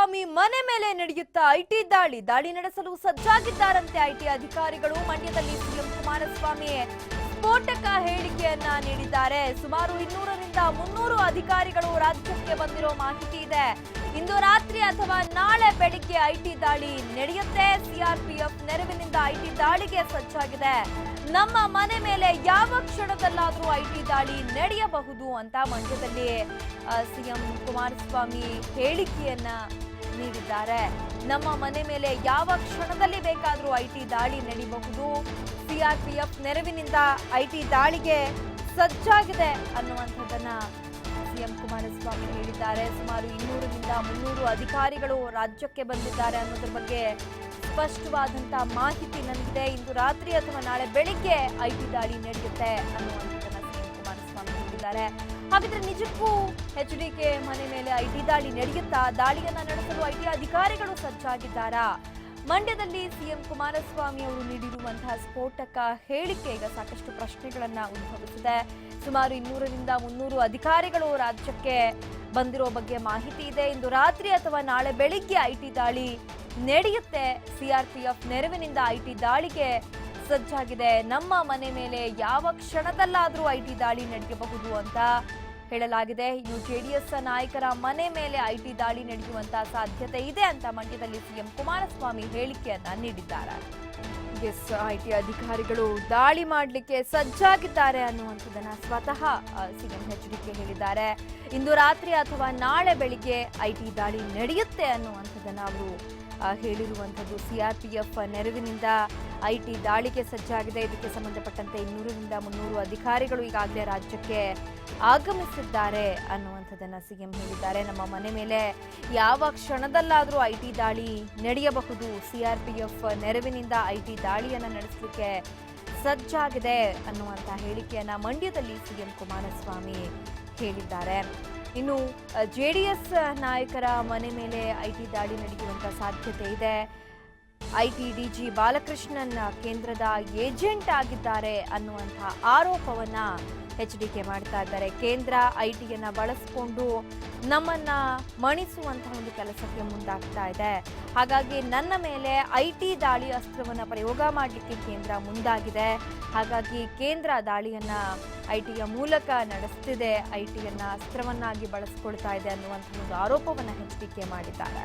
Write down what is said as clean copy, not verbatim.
ಕುಮಾರಸ್ವಾಮಿ ಮನೆ ಮೇಲೆ ನಡೆಯುತ್ತಾ ಐಟಿ ದಾಳಿ ನಡೆಸಲು ಸಜ್ಜಾಗಿದ್ದಾರಂತೆ ಐಟಿ ಅಧಿಕಾರಿಗಳು. ಮಂಡ್ಯದಲ್ಲಿ ಸಿಎಂ ಕುಮಾರಸ್ವಾಮಿ ಸ್ಫೋಟಕ ಹೇಳಿಕೆಯನ್ನ ನೀಡಿದ್ದಾರೆ. ಸುಮಾರು 200ರಿಂದ 300 ಅಧಿಕಾರಿಗಳು ರಾಜ್ಯಕ್ಕೆ ಬಂದಿರೋ ಮಾಹಿತಿ ಇದೆ. ಇಂದು ರಾತ್ರಿ ಅಥವಾ ನಾಳೆ ಬೆಳಿಗ್ಗೆ ಐಟಿ ದಾಳಿ ನಡೆಯುತ್ತೆ. ಸಿಆರ್ಪಿಎಫ್ ನೆರವಿನಿಂದ ಐಟಿ ದಾಳಿಗೆ ಸಜ್ಜಾಗಿದೆ. ನಮ್ಮ ಮನೆ ಮೇಲೆ ಯಾವ ಕ್ಷಣದಲ್ಲಾದರೂ ಐಟಿ ದಾಳಿ ನಡೆಯಬಹುದು ಅಂತ ಮಂಡ್ಯದಲ್ಲಿ ಸಿಎಂ ಕುಮಾರಸ್ವಾಮಿ ಹೇಳಿಕೆಯನ್ನ ನೀಡಿದ್ದಾರೆ. ನಮ್ಮ ಮನೆ ಮೇಲೆ ಯಾವ ಕ್ಷಣದಲ್ಲಿ ಬೇಕಾದರೂ ಐಟಿ ದಾಳಿ ನಡೆಯಬಹುದು. ಸಿಆರ್ಪಿಎಫ್ ನೆರವಿನಿಂದ ಐಟಿ ದಾಳಿಗೆ ಸಜ್ಜಾಗಿದೆ ಅನ್ನುವಂಥದ್ದನ್ನ ಸಿಎಂ ಕುಮಾರಸ್ವಾಮಿ ಹೇಳಿದ್ದಾರೆ. ಸುಮಾರು 200ರಿಂದ 300 ಅಧಿಕಾರಿಗಳು ರಾಜ್ಯಕ್ಕೆ ಬಂದಿದ್ದಾರೆ ಅನ್ನೋದ್ರ ಬಗ್ಗೆ ಸ್ಪಷ್ಟವಾದಂತಹ ಮಾಹಿತಿ ನನಗಿದೆ. ಇಂದು ರಾತ್ರಿ ಅಥವಾ ನಾಳೆ ಬೆಳಿಗ್ಗೆ ಐಟಿ ದಾಳಿ ನಡೆಯುತ್ತೆ ಅನ್ನುವಂಥದ್ದನ್ನ ಸಿಎಂ ಕುಮಾರಸ್ವಾಮಿ ಹೇಳಿದ್ದಾರೆ. ಹಾಗಿದ್ರೆ ನಿಜಕ್ಕೂ ಎಚ್ಡಿಕೆ ಮನೆ ಮೇಲೆ ಐಟಿ ದಾಳಿ ನಡೆಯುತ್ತಾ? ದಾಳಿಯನ್ನ ನಡೆಸಲು ಐಟಿ ಅಧಿಕಾರಿಗಳು ಸಜ್ಜಾಗಿದ್ದಾರಾ? ಮಂಡ್ಯದಲ್ಲಿ ಸಿಎಂ ಕುಮಾರಸ್ವಾಮಿ ಅವರು ನೀಡಿರುವಂತಹ ಸ್ಫೋಟಕ ಹೇಳಿಕೆ ಈಗ ಸಾಕಷ್ಟು ಪ್ರಶ್ನೆಗಳನ್ನ ಉದ್ಭವಿಸಿದೆ. ಸುಮಾರು 200ರಿಂದ 300 ಅಧಿಕಾರಿಗಳು ರಾಜ್ಯಕ್ಕೆ ಬಂದಿರೋ ಬಗ್ಗೆ ಮಾಹಿತಿ ಇದೆ. ಇಂದು ರಾತ್ರಿ ಅಥವಾ ನಾಳೆ ಬೆಳಿಗ್ಗೆ ಐಟಿ ದಾಳಿ ನಡೆಯುತ್ತೆ. ಸಿಆರ್ಪಿಎಫ್ ನೆರವಿನಿಂದ ಐಟಿ ದಾಳಿಗೆ ಸಜ್ಜಾಗಿದೆ. ನಮ್ಮ ಮನೆ ಮೇಲೆ ಯಾವ ಕ್ಷಣದಲ್ಲಾದರೂ ಐಟಿ ದಾಳಿ ನಡೆಯಬಹುದು ಅಂತ ಹೇಳಲಾಗಿದೆ. ಇನ್ನು ಜೆಡಿಎಸ್ ನಾಯಕರ ಮನೆ ಮೇಲೆ ಐಟಿ ದಾಳಿ ನಡೆಯುವಂತಹ ಸಾಧ್ಯತೆ ಇದೆ ಅಂತ ಮಂಡ್ಯದಲ್ಲಿ ಸಿಎಂ ಕುಮಾರಸ್ವಾಮಿ ಹೇಳಿಕೆಯನ್ನ ನೀಡಿದ್ದಾರೆ. ಐಟಿ ಅಧಿಕಾರಿಗಳು ದಾಳಿ ಮಾಡಲಿಕ್ಕೆ ಸಜ್ಜಾಗಿದ್ದಾರೆ ಅನ್ನುವಂಥದ್ದನ್ನ ಸ್ವತಃ ಸಿಎಂ ಎಚ್ಡಿಕೆ ಹೇಳಿದ್ದಾರೆ. ಇಂದು ರಾತ್ರಿ ಅಥವಾ ನಾಳೆ ಬೆಳಿಗ್ಗೆ ಐಟಿ ದಾಳಿ ನಡೆಯುತ್ತೆ ಅನ್ನುವಂಥದ್ದನ್ನ ಅವರು ಹೇಳಿರುವಂಥದ್ದು. ಸಿಆರ್ಪಿಎಫ್ ನೆರವಿನಿಂದ ಐಟಿ ದಾಳಿಗೆ ಸಜ್ಜಾಗಿದೆ. ಇದಕ್ಕೆ ಸಂಬಂಧಪಟ್ಟಂತೆ 200ರಿಂದ 300 ಅಧಿಕಾರಿಗಳು ಈಗಾಗಲೇ ರಾಜ್ಯಕ್ಕೆ ಆಗಮಿಸಿದ್ದಾರೆ ಅನ್ನುವಂಥದ್ದನ್ನ ಸಿಎಂ ಹೇಳಿದ್ದಾರೆ. ನಮ್ಮ ಮನೆ ಮೇಲೆ ಯಾವ ಕ್ಷಣದಲ್ಲಾದರೂ ಐಟಿ ದಾಳಿ ನಡೆಯಬಹುದು. ಸಿಆರ್ಪಿಎಫ್ ನೆರವಿನಿಂದ ಐಟಿ ದಾಳಿಯನ್ನ ನಡೆಸಲಿಕ್ಕೆ ಸಜ್ಜಾಗಿದೆ ಅನ್ನುವಂಥ ಹೇಳಿಕೆಯನ್ನ ಮಂಡ್ಯದಲ್ಲಿ ಸಿಎಂ ಕುಮಾರಸ್ವಾಮಿ ಹೇಳಿದ್ದಾರೆ. ಇನ್ನು ಜೆಡಿಎಸ್ ನಾಯಕರ ಮನೆ ಮೇಲೆ ಐಟಿ ದಾಳಿ ನಡೆಯುವಂತ ಸಾಧ್ಯತೆ ಇದೆ. ಐಟಿ ಡಿಜಿ ಬಾಲಕೃಷ್ಣನ್ ಕೇಂದ್ರದ ಏಜೆಂಟ್ ಆಗಿದ್ದಾರೆ ಅನ್ನುವಂಥ ಆರೋಪವನ್ನ ಎಚ್ಡಿಕೆ ಮಾಡ್ತಾ ಇದ್ದಾರೆ. ಕೇಂದ್ರ ಐಟಿಯನ್ನ ಬಳಸಿಕೊಂಡು ನಮ್ಮನ್ನ ಮಣಿಸುವಂತಹ ಒಂದು ಕೆಲಸಕ್ಕೆ ಮುಂದಾಗ್ತಾ ಇದೆ. ಹಾಗಾಗಿ ನನ್ನ ಮೇಲೆ ಐಟಿ ದಾಳಿ ಅಸ್ತ್ರವನ್ನ ಪ್ರಯೋಗ ಮಾಡಲಿಕ್ಕೆ ಕೇಂದ್ರ ಮುಂದಾಗಿದೆ. ಹಾಗಾಗಿ ಕೇಂದ್ರ ದಾಳಿಯನ್ನ ಐಟಿಯ ಮೂಲಕ ನಡೆಸ್ತಿದೆ, ಐಟಿಯನ್ನ ಅಸ್ತ್ರವನ್ನಾಗಿ ಬಳಸ್ಕೊಳ್ತಾ ಇದೆ ಅನ್ನುವಂಥ ಒಂದು ಆರೋಪವನ್ನ ಎಚ್ಡಿಕೆ ಮಾಡಿದ್ದಾರೆ.